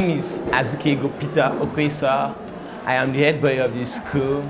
name is Azikego Peter Okwesa. I am the head boy of this school.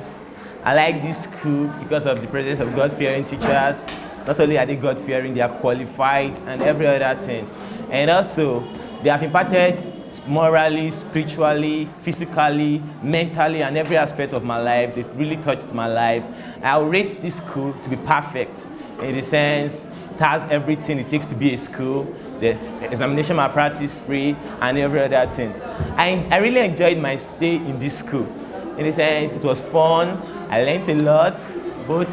I like this school because of the presence of God-fearing teachers. Not only are they God-fearing, they are qualified and every other thing. And also, they have impacted morally, spiritually, physically, mentally, and every aspect of my life. They really touched my life. I will rate this school to be perfect in the sense it has everything it takes to be a school. The examination malpractice free and every other thing. I really enjoyed my stay in this school. In the sense, it was fun. I learned a lot, both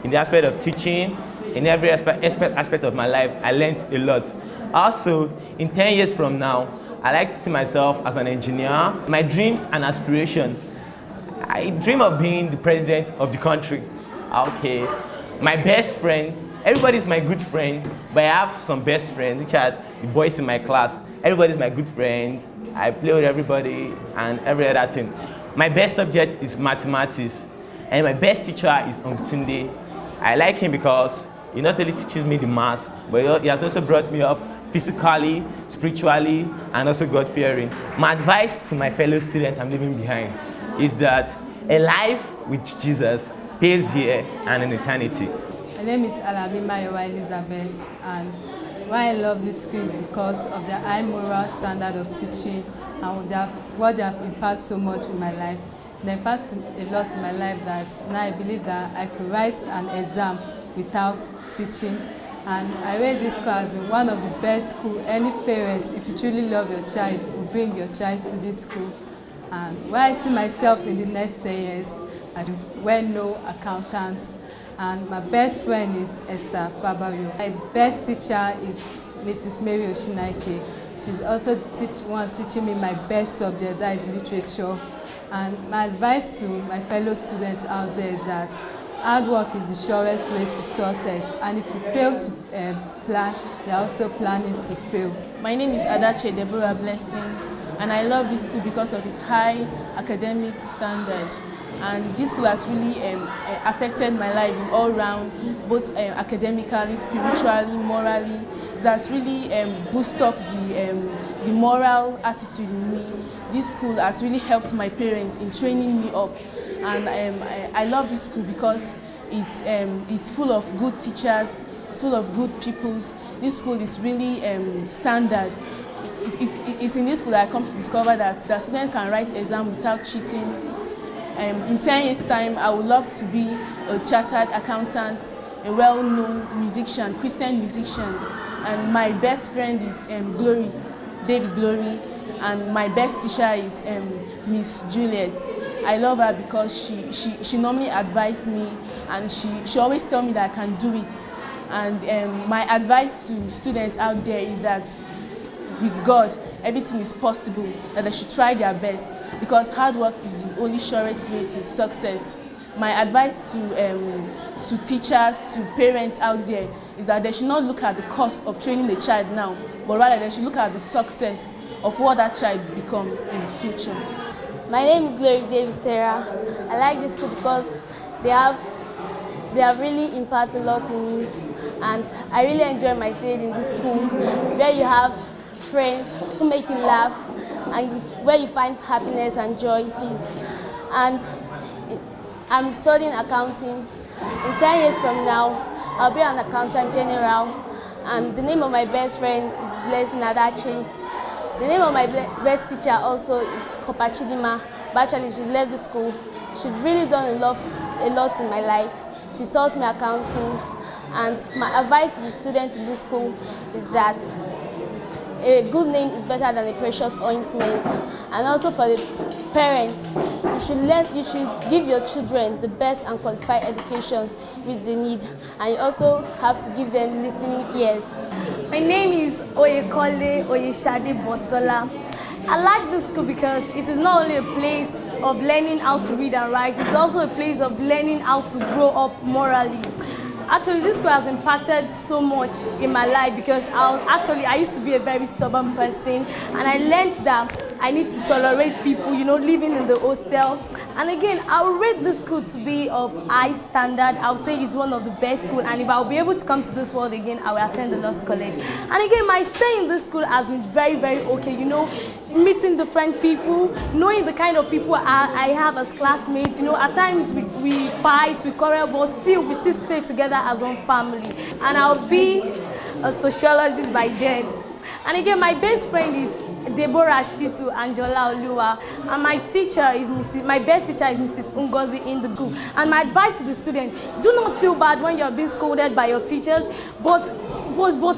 in the aspect of teaching, in every aspect of my life. I learned a lot. Also, in 10 years from now, I like to see myself as an engineer. My dreams and aspiration, I dream of being the president of the country. Okay. My best friend, everybody's my good friend, but I have some best friends, which are the boys in my class. Everybody's my good friend. I play with everybody and every other thing. My best subject is mathematics, and my best teacher is Tunde. I like him because he not only teaches me the maths, but he has also brought me up physically, spiritually, and also God-fearing. My advice to my fellow student I'm leaving behind is that a life with Jesus pays here and in eternity. My name is Alabi Mayowa Elizabeth, and why I love this school is because of the high moral standard of teaching and what they have impacted so much in my life. They impacted a lot in my life that now I believe that I could write an exam without teaching. And I rate this school as one of the best schools. Any parent, if you truly love your child, will bring your child to this school. And where I see myself in the next 10 years, as a well-known accountant. And my best friend is Esther Fabayo. My best teacher is Mrs. Mary Oshinaike. She's also teaching me my best subject, that is literature. And my advice to my fellow students out there is that hard work is the surest way to success. And if you fail to plan, you're also planning to fail. My name is Adache Deborah Blessing, and I love this school because of its high academic standard. And this school has really affected my life in all round, both academically, spiritually, morally. It has really boosted up the moral attitude in me. This school has really helped my parents in training me up. And I love this school because it's full of good teachers, it's full of good peoples. This school is really standard. It's in this school that I come to discover that the student can write exam without cheating. In 10 years' time, I would love to be a chartered accountant, a well-known musician, Christian musician. And my best friend is Glory, David Glory, and my best teacher is Miss Juliet. I love her because she normally advises me, and she always tells me that I can do it. And my advice to students out there is that with God, everything is possible, that they should try their best, because hard work is the only surest way to success. My advice to teachers, to parents out there, is that they should not look at the cost of training the child now, but rather they should look at the success of what that child become in the future. My name is Glory David Sarah. I like this school because they have really impacted a lot in me, and I really enjoy my stay in this school, where you have friends who make you laugh, and where you find happiness and joy, peace. And I'm studying accounting. In 10 years from now, I'll be an accountant general. And the name of my best friend is Blessing Adache. The name of my best teacher also is Kopa Chidima. But actually, she left the school. She's really done a lot in my life. She taught me accounting. And my advice to the students in this school is that a good name is better than a precious ointment. And also for the parents, you should give your children the best and qualified education which they need. And you also have to give them listening ears. My name is Oyekole Oyeshade Bosola. I like this school because it is not only a place of learning how to read and write, it's also a place of learning how to grow up morally. Actually, this school has impacted so much in my life because I used to be a very stubborn person, and I learned that I need to tolerate people, living in the hostel. And again, I will rate this school to be of high standard. I would say it's one of the best schools, and if I will be able to come to this world again, I will attend the Lost College. And again, my stay in this school has been very, very okay, meeting different people, knowing the kind of people I have as classmates. At times we fight, we quarrel, but we still stay together as one family. And I'll be a sociologist by then. And again, my best friend is Deborah Shitu Anjola Oluwa, and my best teacher is Mrs. Ungozi in the school. And my advice to the student: do not feel bad when you're being scolded by your teachers, but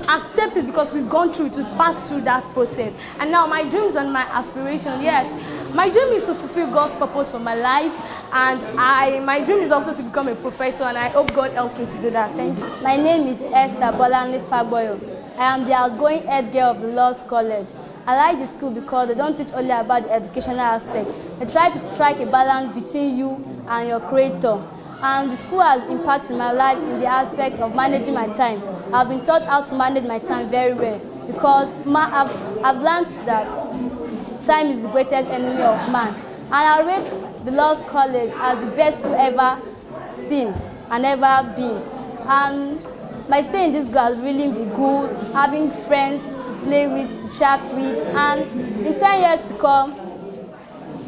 accept it, because we've gone through it, we've passed through that process. And now my dreams and my aspiration, yes, my dream is to fulfill God's purpose for my life, and my dream is also to become a professor, and I hope God helps me to do that. Thank you. My name is Esther Bolanle Fagboyo. I am the outgoing head girl of the Lost College. I like the school because they don't teach only about the educational aspect. They try to strike a balance between you and your creator. And the school has impacted my life in the aspect of managing my time. I've been taught how to manage my time very well, because I've learned that time is the greatest enemy of man. And I rate the Lost College as the best school ever seen and ever been. And my stay in this school has really been good, having friends to play with, to chat with, and in 10 years to come,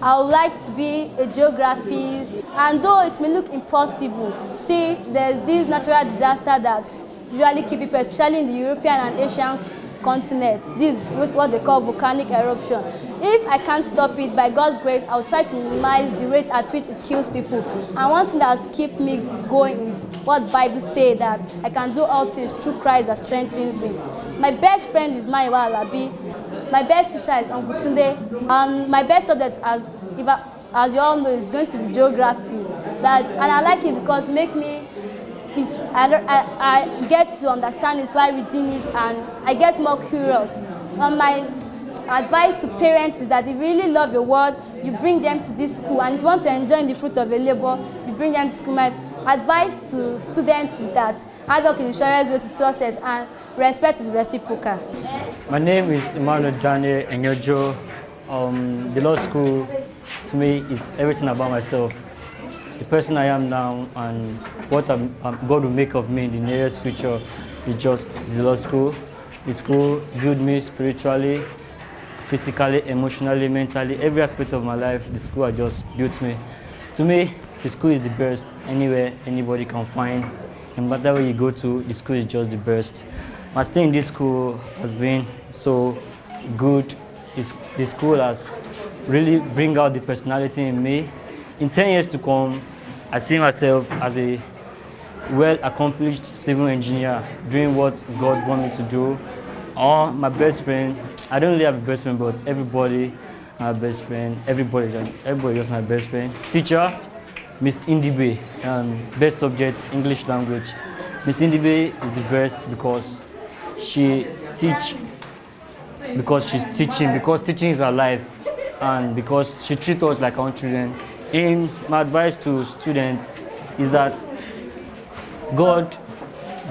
I would like to be a geographist. And though it may look impossible, see, there's this natural disaster that usually keep people, especially in the European and Asian continents. This is what they call volcanic eruption. If I can't stop it, by God's grace, I'll try to minimize the rate at which it kills people. And one thing that has kept me going is what Bible says, that I can do all things through Christ that strengthens me. My best friend is Maiwa Alabi. My best teacher is Uncle Tunde. And my best subject, as you all know, is going to be geography. And I like it because it makes me, I get to understand it while reading it, and I get more curious. My advice to parents is that if you really love your word, you bring them to this school, and if you want to enjoy the fruit of your labor, you bring them to school. My advice to students is that hard work is the surest way to success, and respect is reciprocal. My name is Emmanuel Jane Enyojo. The law school to me is everything about myself. The person I am now and what God will make of me in the nearest future is just the law school. The school built me spiritually, physically, emotionally, mentally, every aspect of my life. The school has just built me. To me, the school is the best anywhere anybody can find. No matter where you go to, the school is just the best. My stay in this school has been so good. The school has really bring out the personality in me. In 10 years to come, I see myself as a well-accomplished civil engineer doing what God wants me to do. Or my best friend, I don't really have a best friend, but everybody my best friend, everybody just my best friend. Teacher, Miss Indibe, best subject, English language. Miss Indibe is the best because she's teaching, because teaching is her life, and because she treats us like our own children. And my advice to students is that God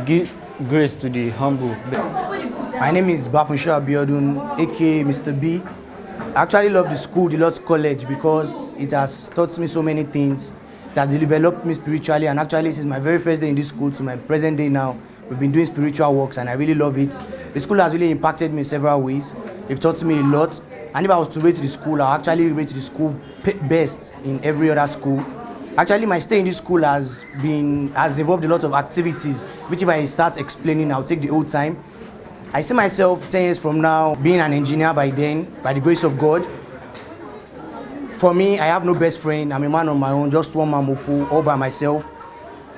give grace to the humble. My name is Bafunsho Abiodun, aka Mr. B. I actually love the school, the Lord's College, because it has taught me so many things. It has developed me spiritually, and actually since my very first day in this school to my present day now, we've been doing spiritual works, and I really love it. The school has really impacted me in several ways. They've taught me a lot. And if I was to rate the school, I'll actually rate the school best in every other school. Actually, my stay in this school has involved a lot of activities, which if I start explaining, I'll take the whole time. I see myself 10 years from now being an engineer by then, by the grace of God. For me, I have no best friend. I'm a man on my own, just one man mopu, all by myself.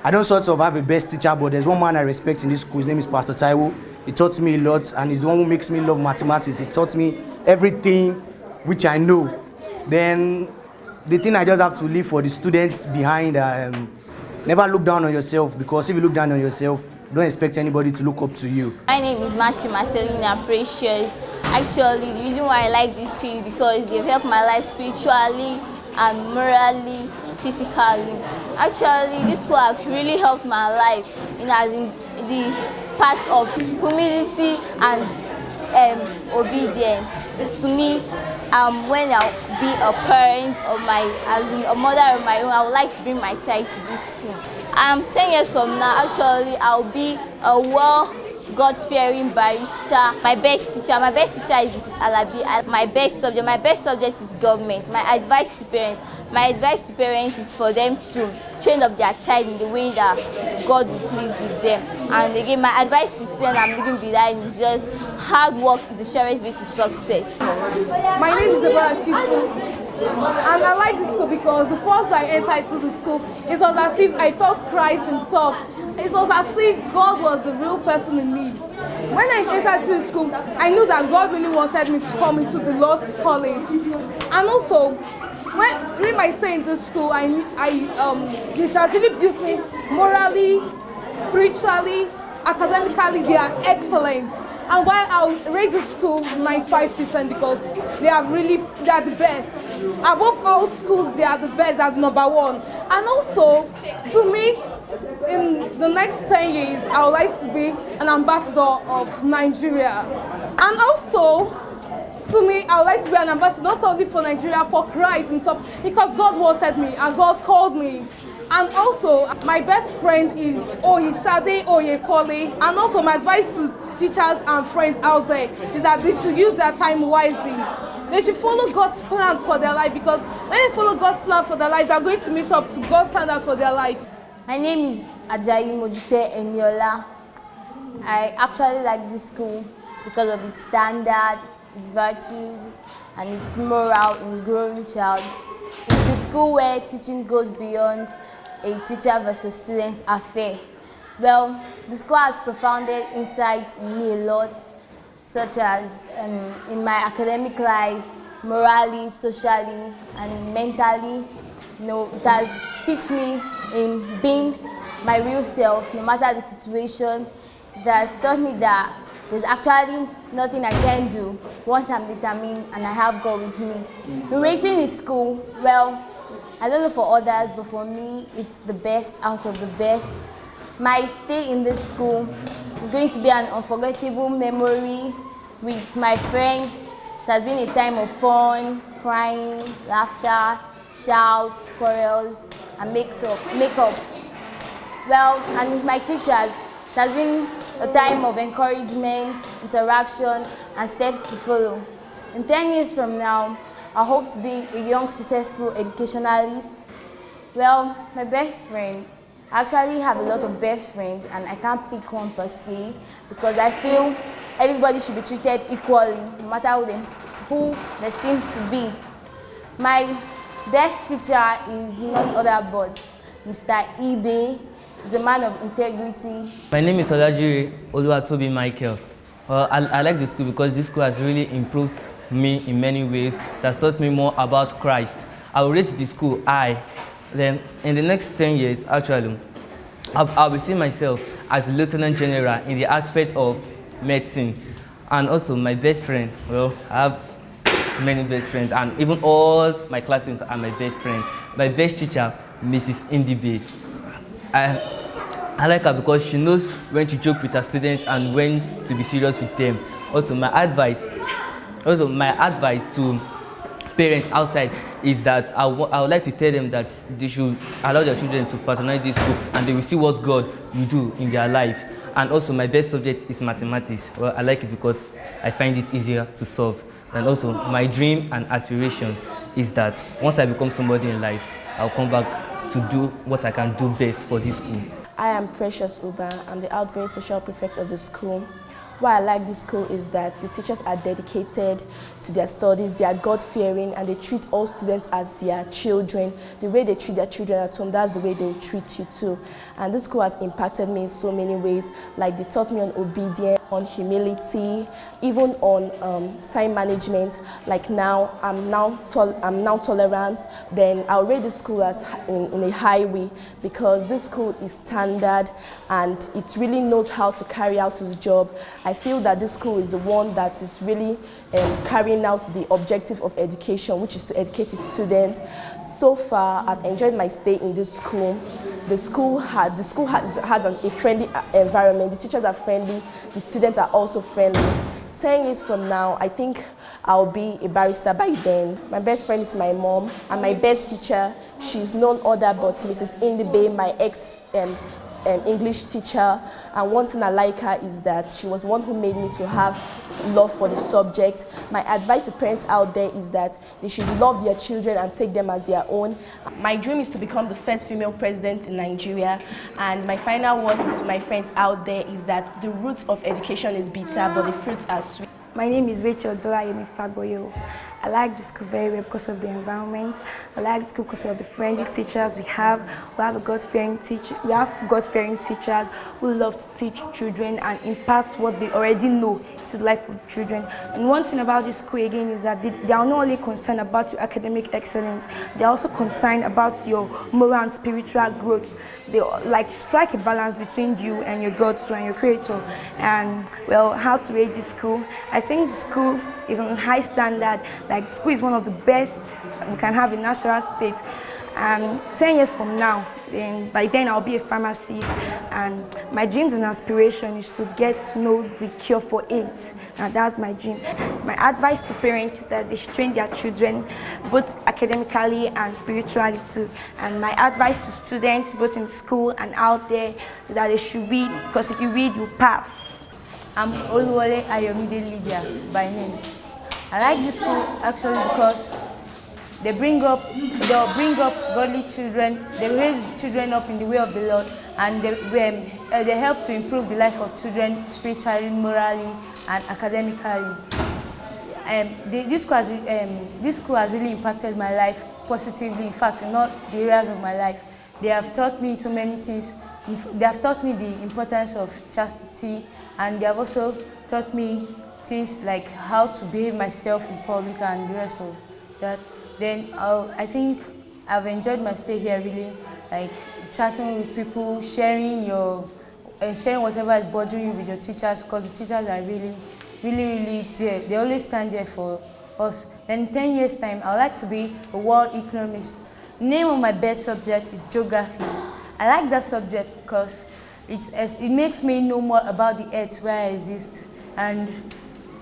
I don't sort of have a best teacher, but there's one man I respect in this school. His name is Pastor Taiwo. He taught me a lot, and he's the one who makes me love mathematics. He taught me everything which I know. Then the thing I just have to leave for the students behind, never look down on yourself, because if you look down on yourself, don't expect anybody to look up to you. My name is Matthew Marcelina Precious. Actually, the reason why I like this school is because they've helped my life spiritually and morally, physically. Actually, this school has really helped my life in the part of humility and obedience. To me, when I'll be a parent or as in a mother of my own, I would like to bring my child to this school. 10 years from now, actually, I'll be a God-fearing barrister. My best teacher is Mrs. Alabi. My best subject is government. My advice to parents is for them to train up their child in the way that God will please with them. And again, my advice to students I'm leaving behind is just hard work is the surest way to success. My name is Deborah Shifu, and I like this school because the first I entered to the school, it was as if I felt Christ himself. It was as if God was the real person in me. When I entered to the school, I knew that God really wanted me to come into the Lord's College. And also, during my stay in this school, it actually built me morally, spiritually, academically. They are excellent. And while I'll rate the school 95% because they are the best. Above all schools, they are the best, they are number one. And also, to me, in the next 10 years, I would like to be an ambassador of Nigeria. And also, to me, I would like to be an ambassador not only for Nigeria, for Christ himself, because God wanted me and God called me. And also, my best friend is Oyishade Oyekole. And also, my advice to teachers and friends out there is that they should use their time wisely. They should follow God's plan for their life, because when they follow God's plan for their life, they are going to meet up to God's standard for their life. My name is Ajayi Mojupe Eniola. I actually like this school because of its standard, its virtues, and its moral in growing child. It's a school where teaching goes beyond a teacher versus student affair. Well, the school has profounded insights in me a lot, such as in my academic life, morally, socially, and mentally. It has taught me in being my real self, no matter the situation. It has taught me that there's actually nothing I can do once I'm determined and I have God with me. Rating in school, well, I don't know for others, but for me, it's the best out of the best. My stay in this school is going to be an unforgettable memory with my friends. It has been a time of fun, crying, laughter, shouts, quarrels, and makeup. Well, and with my teachers, it has been a time of encouragement, interaction, and steps to follow. In 10 years from now, I hope to be a young, successful educationalist. Well, my best friend, I actually have a lot of best friends, and I can't pick one per se, because I feel everybody should be treated equally, no matter who they seem to be. My best teacher is none other but Mr. Ibe. He's a man of integrity. My name is Olajire Oluwatobi Michael. I like this school because this school has really improved me in many ways. It has taught me more about Christ. I will rate the school high. Then in the next 10 years, actually, I will see myself as a lieutenant general in the aspect of medicine. And also my best friend, well, I have many best friends, and even all my classmates are my best friend. My best teacher, Mrs. Indibe. I like her because she knows when to joke with her students and when to be serious with them. Also, my advice to parents outside is that I would like to tell them that they should allow their children to patronize this school, and they will see what God will do in their life. And also, my best subject is mathematics. Well, I like it because I find it easier to solve. And also, my dream and aspiration is that once I become somebody in life, I'll come back to do what I can do best for this school. I am Precious Uba. I'm the outgoing social prefect of the school. Why I like this school is that the teachers are dedicated to their studies, they are God-fearing, and they treat all students as their children. The way they treat their children at home, that's the way they will treat you too. And this school has impacted me in so many ways. Like, they taught me on obedience, on humility, even on time management. Like now, I'm now tolerant. Then I'll rate this school as in a high way, because this school is standard and it really knows how to carry out its job. I feel that this school is the one that is really carrying out the objective of education, which is to educate its students. So far, I've enjoyed my stay in this school. The school has a friendly environment. The teachers are friendly. The students are also friendly. 10 years from now, I think I'll be a barrister by then. My best friend is my mom, and my best teacher, she's none other but Mrs. Indibe, my ex-English teacher. And one thing I like her is that she was one who made me to have love for the subject. My advice to parents out there is that they should love their children and take them as their own. My dream is to become the first female president in Nigeria, and my final words to my friends out there is that the roots of education is bitter, but the fruits are sweet. My name is Rachel Dolayemi Fagboyo. I like the school very well because of the environment. I like the school because of the friendly teachers we have. We have God-fearing teachers who love to teach children and impart what they already know to the life of children. And one thing about this school again is that they are not only concerned about your academic excellence, they are also concerned about your moral and spiritual growth. They like strike a balance between you and your God and your Creator. And well, how to rate this school? I think the school is on a high standard. Like, school is one of the best we can have in Nasarawa State. And 10 years from now, by then I'll be a pharmacist. And my dreams and aspiration is to get to know the cure for AIDS. And that's my dream. My advice to parents is that they should train their children both academically and spiritually too. And my advice to students both in school and out there is that they should read, because if you read, you pass. I'm Oluwole Ayomide Lydia by name. I like this school actually because they'll bring up godly children, they raise children up in the way of the Lord, and they help to improve the life of children spiritually, morally, and academically. This school has really impacted my life positively, in fact, in all the areas of my life. They have taught me so many things. They have taught me the importance of chastity, and they have also taught me things like how to behave myself in public and the rest of that. Then I think I've enjoyed my stay here really, like chatting with people, sharing whatever is bothering you with your teachers, because the teachers are really there. They always stand there for us. Then in 10 years' time, I would like to be a world economist. The name of my best subject is geography. I like that subject because it makes me know more about the earth where I exist. And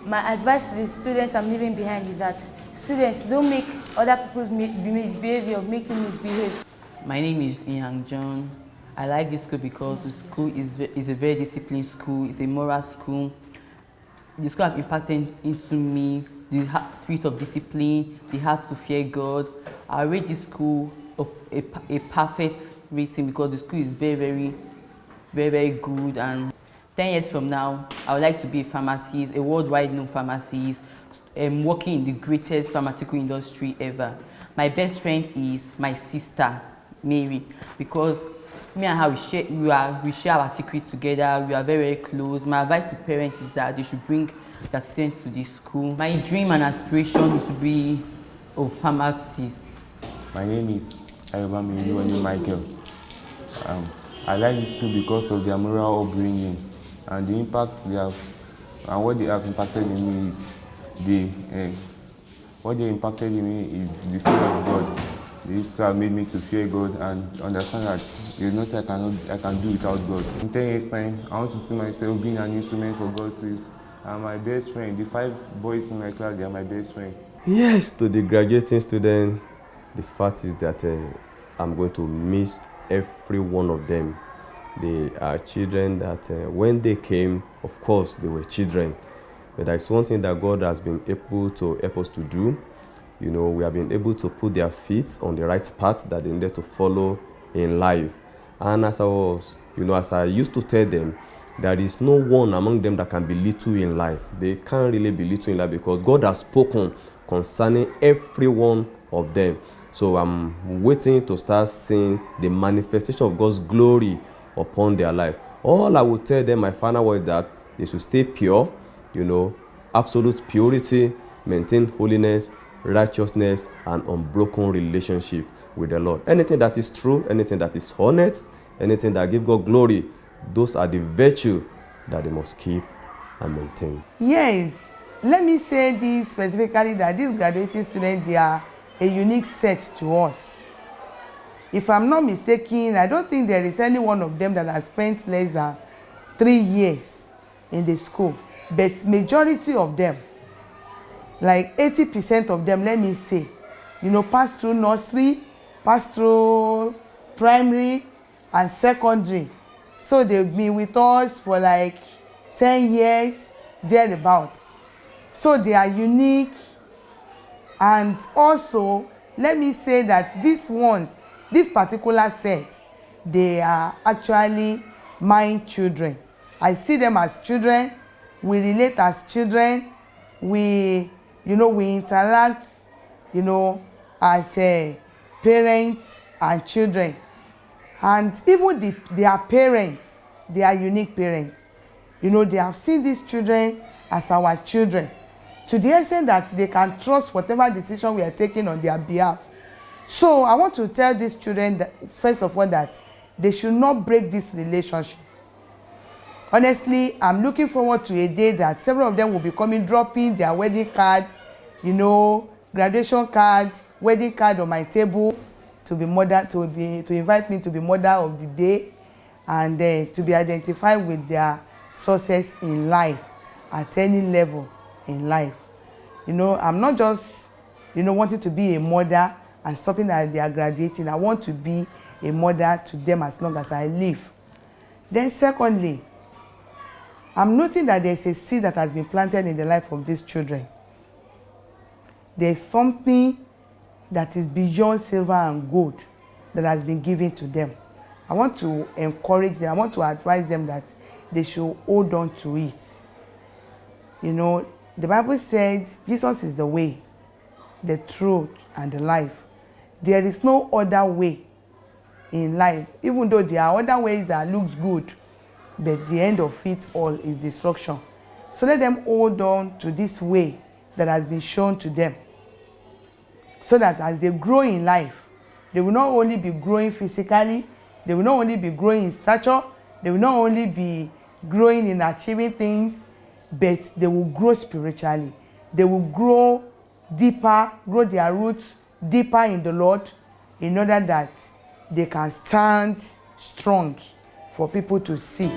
my advice to the students I'm leaving behind is that students, don't make other people's misbehavior make you misbehave. My name is Ian John. I like this school because the school is a very disciplined school. It's a moral school. The school has impacted into me the spirit of discipline, the heart to fear God. I rate this school a perfect rating because the school is very good. And 10 years from now, I would like to be a pharmacist, a worldwide known pharmacist, working in the greatest pharmaceutical industry ever. My best friend is my sister, Mary, because me and her, we share our secrets together. We are very close. My advice to parents is that they should bring their students to this school. My dream and aspiration is to be a pharmacist. My name is Ayobami Michael. I like this school because of their moral upbringing and the impact they have, and what they have impacted in me is the fear of God. This school has made me to fear God and understand that there is nothing I can do without God. In 10 years' time, I want to see myself being an instrument for God's use. And my best friend, the 5 boys in my class, they are my best friend. Yes, to the graduating student, the fact is that I'm going to miss every one of them. They are children that when they came, of course, they were children. But there's one thing that God has been able to help us to do. You know, we have been able to put their feet on the right path that they needed to follow in life. And as I used to tell them, there is no one among them that can be little in life. They can't really be little in life because God has spoken concerning every one of them. So I'm waiting to start seeing the manifestation of God's glory upon their life. All I will tell them, my final word, is that they should stay pure, absolute purity, maintain holiness, righteousness, and unbroken relationship with the Lord. Anything that is true, anything that is honest, anything that gives God glory, those are the virtues that they must keep and maintain. Yes, let me say this specifically, that these graduating students, they are a unique set to us. If I'm not mistaken, I don't think there is any one of them that has spent less than 3 years in the school. but majority of them, like 80% of them, let me say, you know, pass through nursery, pass through primary and secondary. So they've been with us for like 10 years, thereabout. So they are unique. And also, let me say that these ones, this particular set, they are actually my children. I see them as children. We relate as children. We, you know, we interact, you know, as parents and children. And even their parents, they are unique parents. You know, they have seen these children as our children, to the extent that they can trust whatever decision we are taking on their behalf. So I want to tell these children that, first of all, that they should not break this relationship. Honestly, I'm looking forward to a day that several of them will be coming, dropping their wedding card, you know, graduation card, wedding card on my table, to invite me to be mother of the day, and to be identified with their success in life at any level in life. You know, I'm not just, you know, wanting to be a mother and stopping that they are graduating. I want to be a mother to them as long as I live. Then secondly, I'm noting that there's a seed that has been planted in the life of these children. There's something that is beyond silver and gold that has been given to them. I want to encourage them. I want to advise them that they should hold on to it. You know, the Bible said Jesus is the way, the truth, and the life. There is no other way in life, even though there are other ways that looks good, but the end of it all is destruction. So let them hold on to this way that has been shown to them, so that as they grow in life, they will not only be growing physically, they will not only be growing in stature, they will not only be growing in achieving things, but they will grow spiritually. They will grow deeper, grow their roots deeper in the Lord, in order that they can stand strong for people to see.